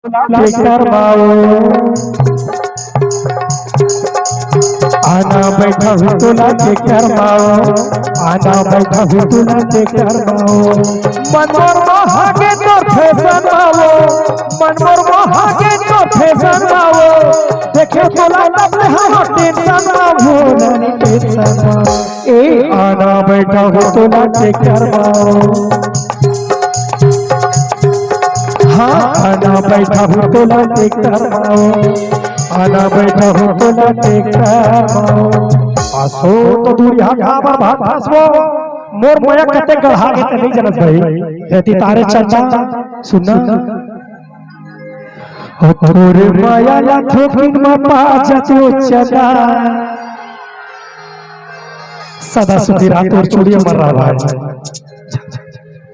करवाओ आना बैठा हूँ तो लाके करवाओ आना बैठा हूँ तो लाके करवाओ मनोर महागे तो फैशन आओ मनोर महागे तो फैशन आओ देखे तो लाता पे हम टेंशन आओ नहीं टेंशन ए आना बैठा हूँ तो लाके करवाओ हाँ आना बैठा हूँ तो लाके करवाओ आना बैठा हूँ तो लाके करवाओ आसो तो दूर यहाँ खावा भात हसबो मोर मोया कते गढ़ा के नहीं जनत भाई हेती तारे चाचा सुनना हो तोरे माया ला ठोकिन में पाजा तो चला सदा सुधी रात और चूड़ियां मर रहा है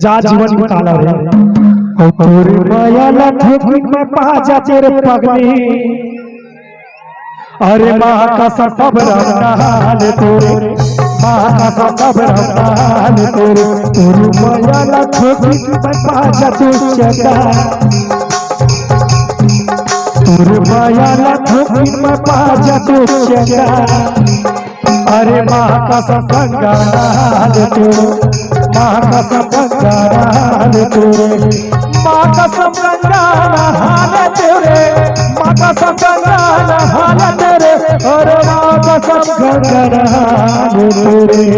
जा जीवन निकाला रे ओ तोरे माया ला ठोकिन में पाजा तेरे पगली अरे माँ का सब रंगाल तोरे माँ का सब रंगाल तोरे तोरे माया ला ठोकिन में पाजा तो चला तोरे माया ला ठोकिन में पाजा तो चला अरे माँ का सब रंगाल तोरे माँ का सब रंगाल तोरे माँ का सब रंगाल तेरे माँ का सब रंगाल तेरे और माँ का सब रंगाल तेरे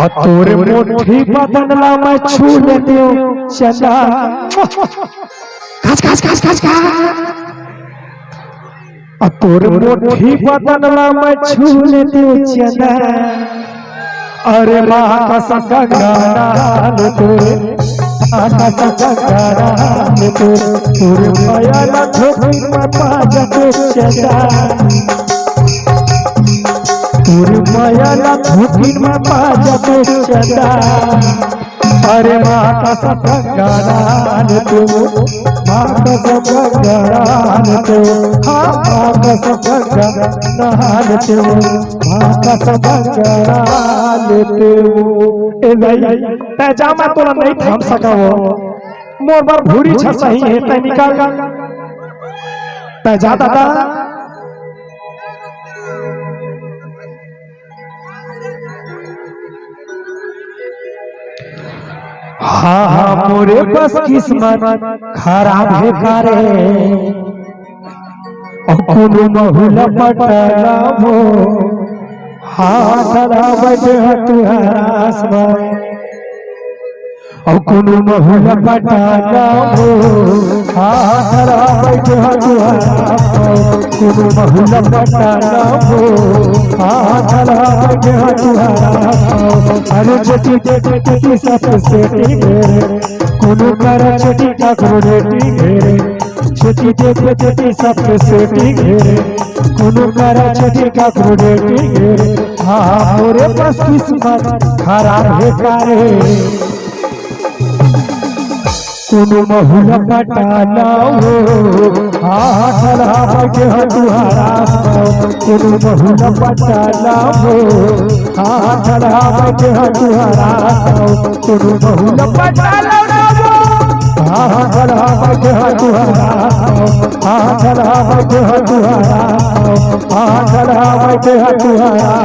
और तोरे मुट्ठी बदनला मैं छू लेती हूँ चला काच काच काच काच और तोरे मुट्ठी बदनला मैं छू लेती हूँ चला अरे माँ का सब रंगाल तेरे आका सगारान तोरे माया ला ठोकिन में पाजा तो चला तोरे माया ला ठोकिन में पाजा तो चला अरे माँ का सगारान तो माँ का सगारान तो हाँ माँ का सगारान तो माँ का सगारान तो ए भाई पैजामा तोला नहीं थाम सका वो मोर बार भूरी छ सही है तै निकाल का पैजा दादा हाँ हाँ मोरे बस किस्मत खराब है कारे और कोनो बहुला पटला हो हाँ धरा बैठे तुहारा आसमान और कोनो बहुला पटला हो हाँ धरा बैठे तुहारा कोनो बहुला पटला हो हाँ धरा बैठे तुहारा अरे चटी चटी सब सेटी घेरे कोनो कर चटी ठाकुरेटी घेरे चटी देखे चटी सब सेटी घेरे कोनो कर चटी ठाकुरेटी घेरे हाँ मोरे बस किस्मत खराब है कारे कोनो बहुला पटाला हो हाँ धरा बैठे तुहारा कोनो बहुला पटाला हो हाँ धरा बैठे तुहारा कोनो बहुला पटाला हो हाँ धरा बैठे तुहारा हाँ धरा बैठे तुहारा हाँ धरा बैठे तुहारा